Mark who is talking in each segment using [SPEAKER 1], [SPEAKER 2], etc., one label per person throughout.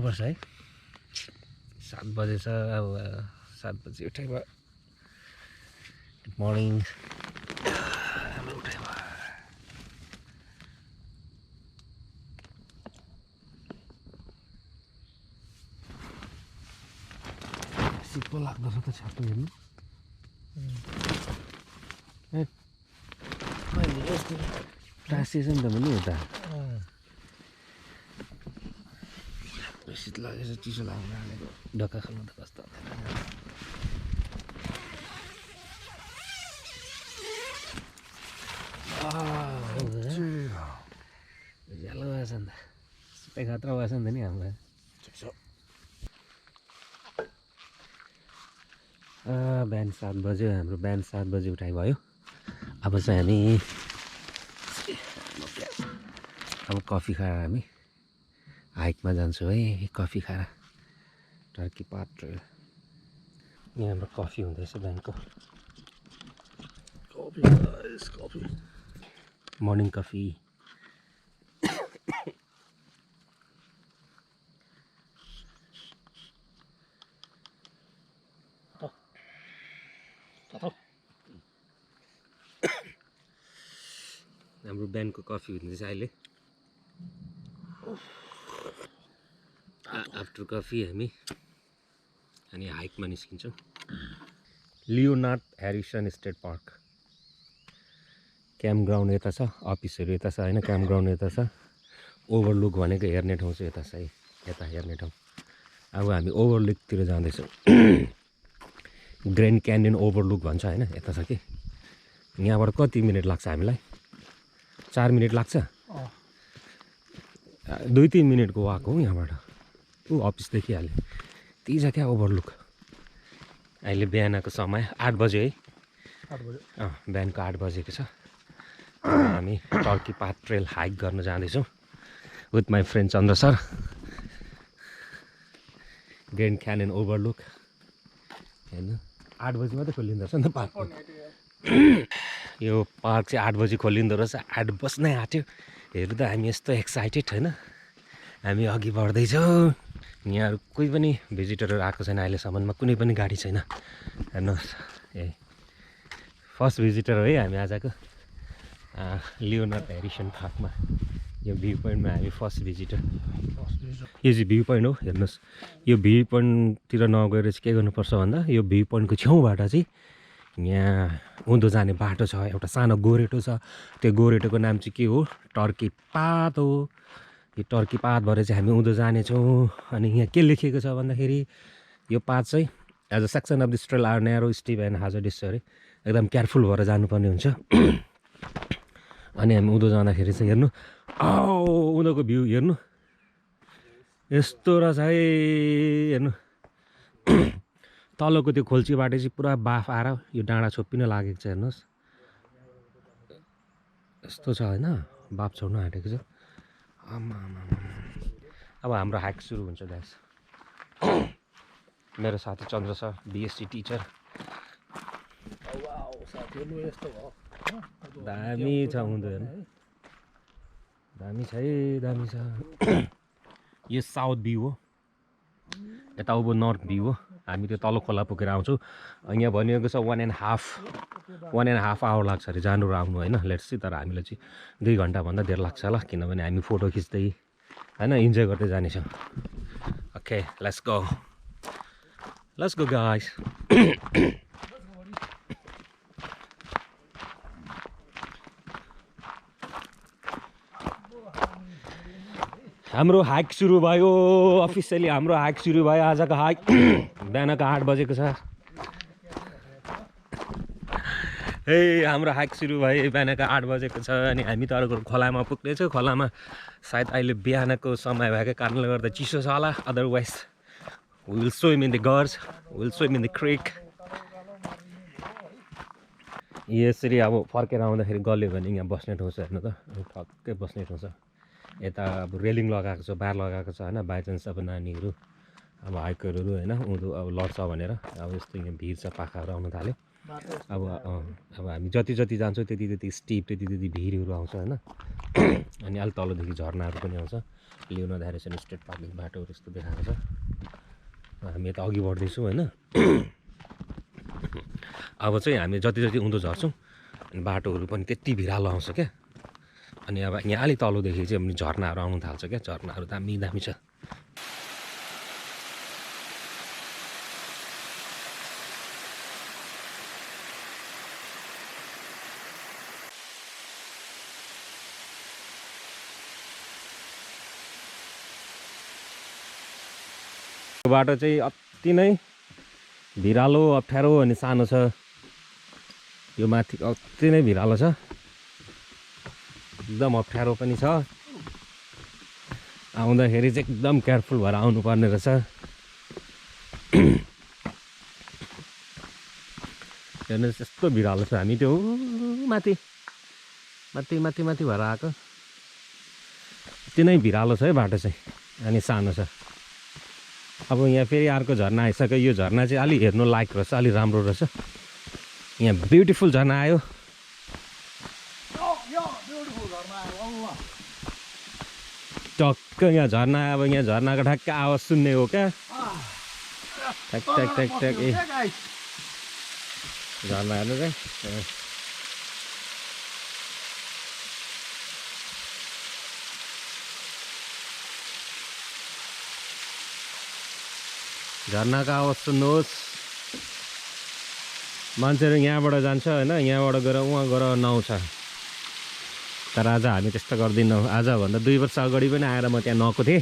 [SPEAKER 1] उठ्नुपर्छ है 7 बजे छ अब 7 बजे उठाइ भयो गुड मर्निङ उठाइ भयो शीतल लाग्दो छ त छातो हेर्नु टाँसिएछ नि त पनि उता शीत लागेछ चिसो लाग्नु हालेको ढक्का खानु त कस्तो उज्यालो भएछ नि त सबै खतरा भएछ नि त नि हामीलाई बिहान 7 बज्यो हाम्रो बिहान 7 बजे उठाइ भयो अब चाहिँ हामी अब कफी खाएर हामी हाइकमा जान्छौँ है कफी खाएर टर्की पात ट्रेल यहाँ हाम्रो कफी हुँदैछ बिहानको मर्निङ कफी हाम्रो बिहानको कफी हुँदैछ अहिले आफ्टर कफी हामी अनि हाइकमा निस्किन्छौँ Leonard Harrison state park camp ground यता छ अफिसहरू यता छ होइन क्याम्प ग्राउन्ड यता छ ओभरलुक भनेको हेर्ने ठाउँ चाहिँ यता छ है यता हेर्ने ठाउँ अब हामी ओभरलुकतिर जाँदैछौँ ग्रान्ड क्यान्यन ओभरलुक भन्छ होइन यता छ कि यहाँबाट कति मिनट लाग्छ हामीलाई 4 मिनट लाग्छ 2-3 मिनटको वाक हो यहाँबाट ऊ अफिस देखिहाल्यो त्यही छ क्या ओभरलुक अहिले बिहानको समय 8 बजे है 8 बजे बिहानको 8 बजेको छ हामी टर्की पाथ ट्रेल हाइक गर्न जाँदैछौँ with my friend Chandra sir Grand Canyon overlook होइन 8 बजी मात्रै खोलिँदो रहेछ नि त पार्क यो पार्क चाहिँ 8 बजी खोलिँदो रहेछ 8 बज्नै आँट्यो हेर्नु त हामी यस्तो एक्साइटेड होइन हामी अघि बढ्दैछौँ यहाँहरू कोही पनि भिजिटरहरू आएको छैन अहिलेसम्ममा कुनै पनि गाडी छैन हेर्नुहोस् ए फर्स्ट भिजिटर हो है हामी आजको लियोनार्ड ह्यारिसन पार्कमा यो भ्यू पोइन्टमा हामी फर्स्ट भिजिटर यो चाहिँ भ्यू पोइन्ट हो हेर्नुहोस् यो भ्यू पोइन्टतिर नगएर चाहिँ के गर्नुपर्छ भन्दा यो भ्यू पोइन्टको छेउबाट चाहिँ यहाँ उँधो जाने बाटो छ एउटा सानो गोरेटो छ त्यो गोरेटोको नाम चाहिँ के हो टर्की पात हो यो टर्की पातबाट चाहिँ हामी उँधो जानेछौँ अनि यहाँ के लेखेको छ भन्दाखेरि यो पात चाहिँ as a section of this trail are narrow steep and hazardous अरे एकदम केयरफुल भएर जानुपर्ने हुन्छ अनि हामी उँधो जाँदाखेरि चाहिँ हेर्नु उँधोको भ्यू हेर्नु यस्तो रहेछ है हेर्नु तलको त्यो खोल्चीबाट चाहिँ पुरा बाफ आएर यो डाँडा छोप्पिन लागेको छ हेर्नुहोस् यस्तो छ होइन बाफ छोड्नु आँटेको छ अब हाम्रो हाइक सुरु हुन्छ गाइस मेरो साथी चन्द्र सर बिएससी टिचर दामी छ उँधो हेर्नु दामी छ है दामी छ यो साउथ भ्यू हो यता अब नर्थ भ्यू हो हामी त्यो तल खोला पुगेर आउँछौँ यहाँ भनिएको छ 1.5 आवर लाग्छ अरे जानु र आउनु होइन लेट्स सी तर हामीलाई चाहिँ 2 घन्टाभन्दा धेर लाग्छ होला किनभने हामी फोटो खिच्दै होइन इन्जोय गर्दै जानेछौँ ओके लेट्स गो गाइस हाम्रो हाइक सुरु भयो अफिसियली हाम्रो हाइक सुरु भयो आजको हाइक बिहानको 8 बजेको छ हे हाम्रो हाइक सुरु भयो बिहानको 8 बजेको छ अनि हामी तलको खोलामा पुग्नेछौँ खोलामा सायद अहिले बिहानको समय भएको कारणले गर्दा चिसो छ होला otherwise will swim in the गर्ज विल स्विम इन द क्रिक यसरी अब फर्केर आउँदाखेरि गल्यो भने यहाँ बस्ने ठाउँ छ हेर्नु त ठक्कै बस्ने ठाउँ छ यता अब रेलिङ लगाएको छ बार लगाएको छ होइन बाइचान्स अब नानीहरू अब हाइकरहरू होइन उँधो अब लड्छ भनेर अब यस्तो यहाँ भिड छ पाखाहरू आउन थाल्यो अब अब हामी जति जति जान्छौँ त्यति त्यति स्टिप त्यति त्यति भिरहरू आउँछ होइन अनि अलि तलदेखि झर्नाहरू पनि आउँछ लियोनार्ड ह्यारिसन स्टेट पार्कको बाटोहरू यस्तो देखाएको छ हामी यता अघि बढ्दैछौँ होइन अब चाहिँ हामी जति जति उँधो झर्छौँ अनि बाटोहरू पनि त्यति भिरालो आउँछ क्या अनि अब यहाँ अलिक तलदेखि चाहिँ झर्नाहरू आउनु थाल्छ क्या झर्नाहरू दामी दामी छ बाटो चाहिँ अति नै भिरालो अप्ठ्यारो अनि सानो छ यो माथि अति नै भिरालो छ एकदम अप्ठ्यारो पनि छ आउँदाखेरि चाहिँ एकदम केयरफुल भएर आउनुपर्ने रहेछ हेर्नुहोस् यस्तो भिरालो छ हामी त्यो माथि माथि माथि माथि भएर आएको यति नै भिरालो छ है बाटो चाहिँ अनि सानो छ अब यहाँ फेरि अर्को झर्ना आइसक्यो यो झर्ना चाहिँ अलि हेर्नु लायक रहेछ अलि राम्रो रहेछ यहाँ ब्युटिफुल झर्ना आयो टक्क यहाँ झर्ना अब यहाँ झर्नाको ठ्याक्क आवाज सुन्ने हो क्या ट्याक ट्याक ट्याक ट्याक ए झर्ना हेर्नु चाहिँ झर्नाको आवाज सुन्नुहोस् मान्छेहरू यहाँबाट जान्छ होइन यहाँबाट गएर उहाँ गएर नुहाउँछ तर आज हामी त्यस्तो गर्दैनौँ आजभन्दा 2 वर्ष अगाडि पनि आएर म त्यहाँ नुहाएको थिएँ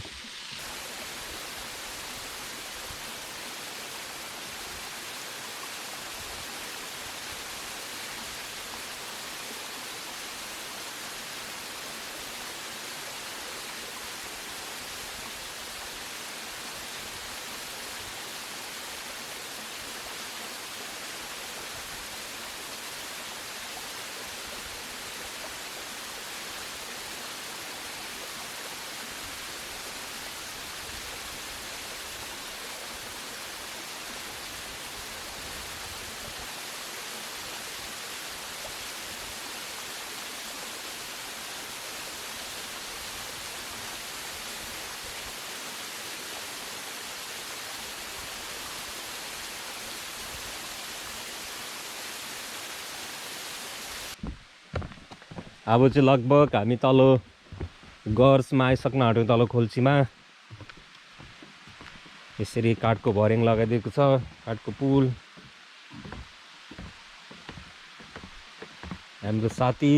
[SPEAKER 1] अब चाहिँ लगभग हामी तल गर्समा आइसक्न आँट्यौँ तल खोल्सीमा यसरी काठको भर्याङ लगाइदिएको छ काठको पुल हाम्रो साथी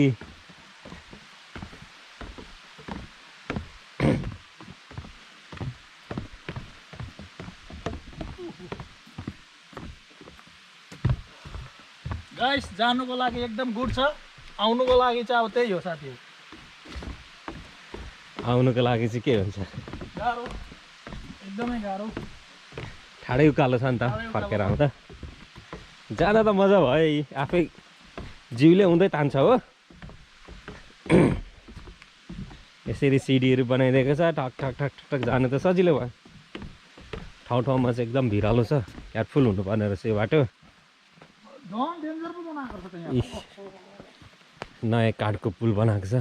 [SPEAKER 2] गाइस जानुको लागि एकदम गुड छ आउनुको लागि चाहिँ अब त्यही हो साथी
[SPEAKER 1] आउनुको लागि चाहिँ के हुन्छ
[SPEAKER 2] गाह्रो एकदमै गाह्रो
[SPEAKER 1] ठाडै उकालो छ नि त फर्केर आउँदा जाँदा त मजा भयो आफै जिउले हुँदै तान्छ हो यसरी सिडीहरू बनाइदिएको छ ठक ठक ठक ठक जानु त सजिलो भयो ठाउँ ठाउँमा चाहिँ एकदम भिरालो छ केयरफुल हुनुपर्ने रहेछ यो बाटो नयाँ काठको पुल बनाएको छ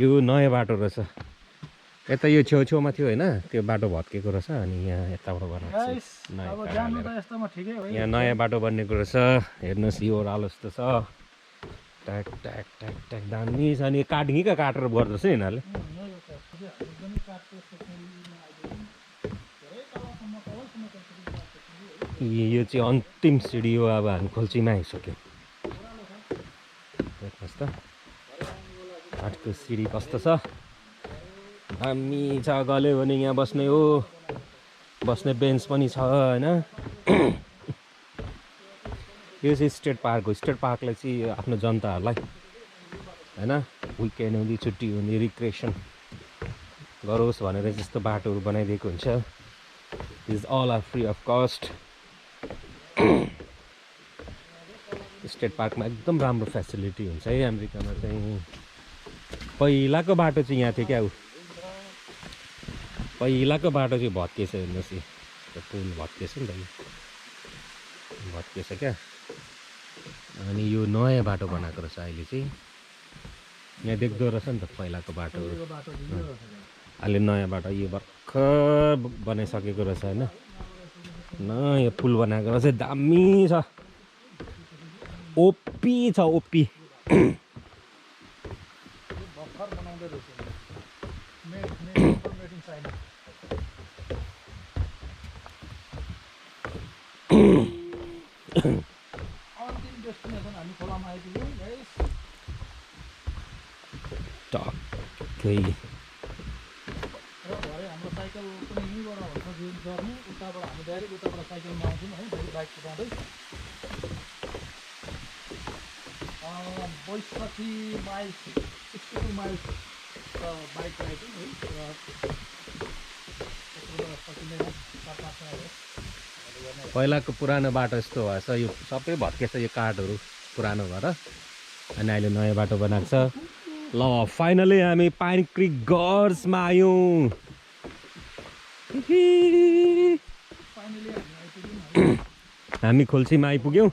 [SPEAKER 1] यो नयाँ बाटो रहेछ यता यो छेउछेउमा थियो होइन त्यो बाटो भत्केको रहेछ अनि यहाँ यताबाट बनाएको छ यहाँ नयाँ बाटो बनिएको रहेछ हेर्नुहोस् यो ओह्रालो जस्तो छ ट्याक ट्याक ट्याक ट्याक दामी छ अनि काटिङका काटेर गर्दछ यिनीहरूले यो चाहिँ अन्तिम सिडी हो अब हामी खोल्सीमा आइसक्यौँ हेर्नुहोस् त काठको सिडी कस्तो छ दामी छ गल्यो भने यहाँ बस्ने हो बस्ने बेन्च पनि छ होइन यो चाहिँ स्टेट पार्क हो स्टेट पार्कलाई चाहिँ आफ्नो जनताहरूलाई होइन विकेन्ड हुँदै छुट्टी हुँदै रिक्रिएसन गरोस् भनेर जस्तो बाटोहरू बनाइदिएको हुन्छ this all are free of cost state पार्कमा एकदम राम्रो फेसिलिटी हुन्छ है अमेरिकामा चाहिँ पहिलाको बाटो चाहिँ यहाँ थियो क्या पहिलाको बाटो चाहिँ भत्किएछ हेर्नुहोस् यो पुल भत्किएछ नि त भत्किएछ क्या। अनि यो नयाँ बाटो बनाएको रहेछ अहिले चाहिँ। यहाँ देख्दो रहेछ नि त पहिलाको बाटो। अहिले नयाँ बाटो यो भर्खर बनाइसकेको रहेछ होइन। नयाँ पुल बनाएको रहेछ, दामी छ, ओपी छ ओपी। टक्कै
[SPEAKER 2] हाम्रो साइकल पनि यहीँबाट हुन्छ गर्ने, उताबाट हामी डाइरेक्ट उताबाट साइकलमा आउँछौँ है, फेरि बाइक कुदाउँदै 62 माइल्स 62 माइल्स बाइक राइडिङ है।
[SPEAKER 1] पहिलाको पुरानो बाटो यस्तो भएछ, यो सबै भत्केछ, यो काठहरू पुरानो भएर। अनि अहिले नयाँ बाटो बनाएको छ। ल फाइनली हामी पाइन क्रिक गर्जमा आयौँ। हामी खोल्सीमा आइपुग्यौँ।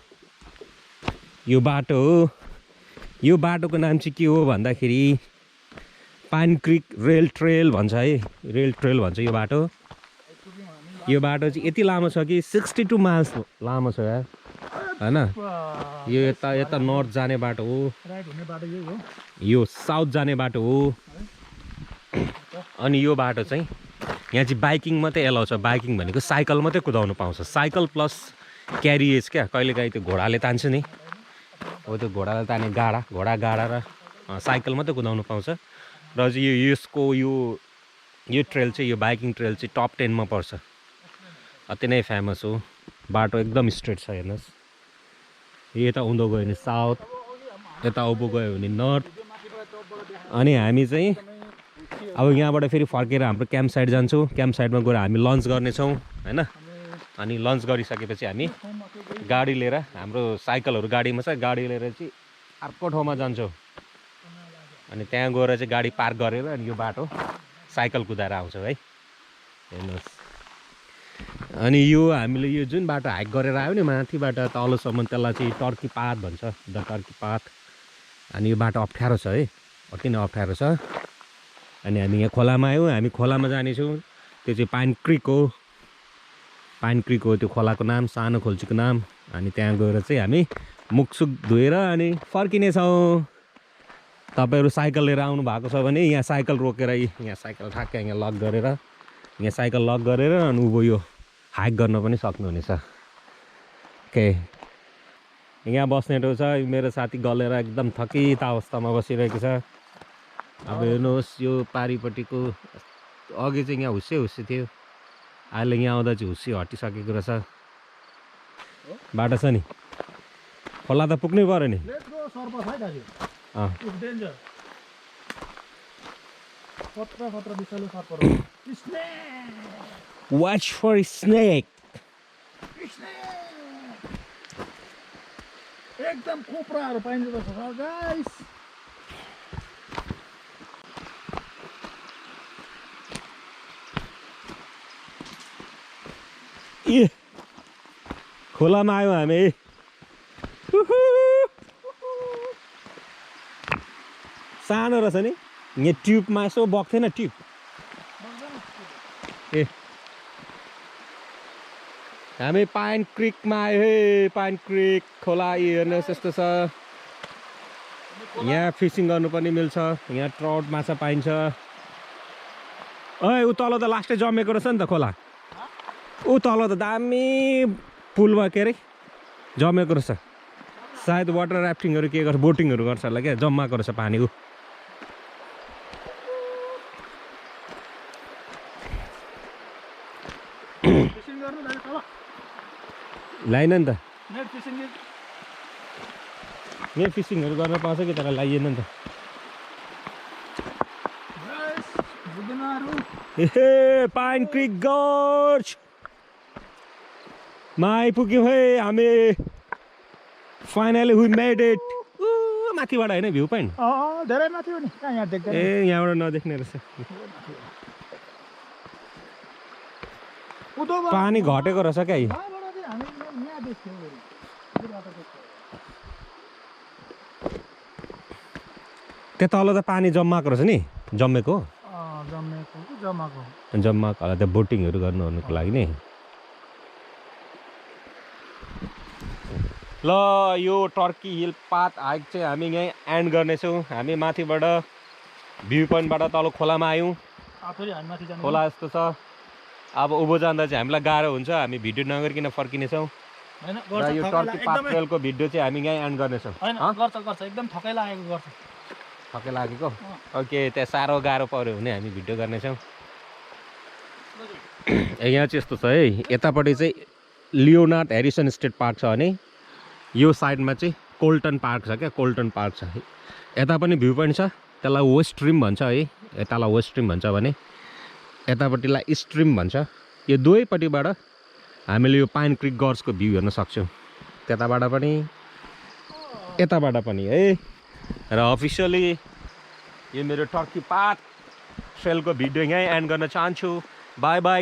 [SPEAKER 1] यो बाटो हो, यो बाटोको नाम चाहिँ के हो भन्दाखेरि पाइन क्रिक रेल ट्रेल भन्छ है, रेल ट्रेल भन्छ यो बाटो। यो बाटो चाहिँ यति लामो छ कि 62 माइल्स लामो छ यार होइन। यो यता नर्थ जाने बाटो हो, यो साउथ जाने बाटो हो। अनि यो बाटो चाहिँ यहाँ चाहिँ बाइकिङ मात्रै एलाउ छ। बाइकिङ भनेको साइकल मात्रै कुदाउनु पाउँछ, साइकल प्लस क्यारिएज क्या। कहिलेकाहीँ त्यो घोडाले तान्छ नि, हो त्यो घोडाले ताने घोडा गाडा र साइकल मात्रै कुदाउनु पाउँछ। र चाहिँ यसको यो ट्रेल चाहिँ, यो बाइकिङ ट्रेल चाहिँ टप 10 मा पर्छ, अति नै फेमस हो। बाटो एकदम स्ट्रेट छ हेर्नुहोस्। यता उँधो गयो भने साउथ, यता उँभो गयो भने नर्थ। अनि हामी चाहिँ अब यहाँबाट फेरि फर्केर हाम्रो क्याम्प साइड जान्छौँ। क्याम्प साइडमा गएर हामी लन्च गर्नेछौँ होइन। अनि लन्च गरिसकेपछि हामी गाडी लिएर, हाम्रो साइकलहरू गाडीमा छ, गाडी लिएर चाहिँ अर्को ठाउँमा जान्छौँ। अनि त्यहाँ गएर चाहिँ गाडी पार्क गरेर अनि यो बाटो साइकल कुदाएर आउँछौँ है, हेर्नुहोस्। अनि यो हामीले यो जुन बाटो हाइक गरेर आयो नि माथिबाट तलसम्म, त्यसलाई चाहिँ टर्की पाथ भन्छ, द टर्की पाथ। अनि यो बाटो अप्ठ्यारो छ है, अति नै अप्ठ्यारो छ। अनि हामी यहाँ खोलामा आयौँ, हामी खोलामा जानेछौँ। त्यो चाहिँ पाइन क्रिक हो, पाइन क्रिक हो त्यो खोलाको नाम, सानो खोल्सीको नाम। अनि त्यहाँ गएर चाहिँ हामी मुखसुख धोएर अनि फर्किनेछौँ। तपाईँहरू साइकल लिएर आउनु भएको छ भने यहाँ साइकल रोकेर, यहाँ साइकल ठ्याक्कै यहाँ लक गरेर, यहाँ साइकल लक गरेर अनि उँभो यो हाइक गर्न पनि सक्नुहुनेछ। ओके, यहाँ बस्ने ठाउँ छ। मेरो साथी गलेर एकदम थकित अवस्थामा बसिरहेको छ। अब हेर्नुहोस् यो पारिपट्टिको, अघि चाहिँ यहाँ हुस्से थियो, अहिले यहाँ आउँदा चाहिँ हुस्से हटिसकेको रहेछ। बाटो छ नि, खोला त पुग्नै पऱ्यो नि। Watch for snake.
[SPEAKER 2] एकदम कोप्राहरू पाइन्छ गाइस।
[SPEAKER 1] ए खोलामा आयौँ हामी। सानो रहेछ नि, यहाँ ट्युबमा यसो बग्थेन ट्युब। ए हामी पाइन क्रिकमा आयो है, पाइन क्रिक खोला हेर्नुहोस् यस्तो छ। यहाँ फिसिङ गर्नु पनि मिल्छ, यहाँ ट्राउट माछा पाइन्छ। ऊ तल त लास्टै जमेको रहेछ नि त खोला, ऊ तल त दामी पुलमा के अरे जमेको रहेछ। सायद वाटर राफ्टिङहरू के गर्छ, बोटिङहरू गर्छ होला क्या, जम्माएको रहेछ पानी। ऊ लाइन नि त, नेट फिसिङहरू गर्न पाउँछ कि तर लाइएन नि त। ए पाइन क्रिक गर्ज मा आइपुग्यौँ है हामी। Finally we made it. माथिबाट होइन भ्यू पोइन्ट,
[SPEAKER 2] धेरै माथि हो नि, कहाँ यहाँ देख्दैन।
[SPEAKER 1] ए यहाँबाट नदेख्ने रहेछ। पानी घटेको रहेछ क्या। त्यो तल त पानी जम्माएको रहेछ नि जम्मेको जम्माएको होला त्यो बोटिङहरू गर्नुको लागि नि ल यो टर्की हिल पाथ हाइक चाहिँ हामी यहीँ एन्ड गर्नेछौँ हामी माथिबाट भ्यू पोइन्टबाट तल खोलामा आयौँ खोला जस्तो छ अब उँभो जाँदा चाहिँ हामीलाई गाह्रो हुन्छ हामी भिडियो नगरिकन फर्किनेछौँ र यो टर्की पाथ ट्रेलको भिडियो चाहिँ हामी यहीँ एन्ड गर्नेछौँ
[SPEAKER 2] एकदम थकाइ लागेको गर्छ
[SPEAKER 1] थकाइ लागेको ओके त्यहाँ साह्रो गाह्रो पऱ्यो भने हामी भिडियो गर्नेछौँ यहाँ चाहिँ यस्तो छ है यतापट्टि चाहिँ लियोनार्ड हेरिसन स्टेट पार्क छ भने यो साइडमा चाहिँ कोल्टन पार्क छ क्या कोल्टन पार्क छ यता पनि भ्यू पोइन्ट छ त्यसलाई वेस्ट स्ट्रिम भन्छ है यतालाई वेस्ट स्ट्रिम भन्छ भने यतापट्टिलाई इस्ट स्ट्रिम भन्छ यो दुवैपट्टिबाट हामीले यो पाइन क्रिक गर्सको भ्यू हेर्न सक्छौँ त्यताबाट पनि यताबाट पनि है र अफिसियली यो मेरो टर्की पाथ ट्रेलको भिडियो यहीँ एन्ड गर्न चाहन्छु बाई बाई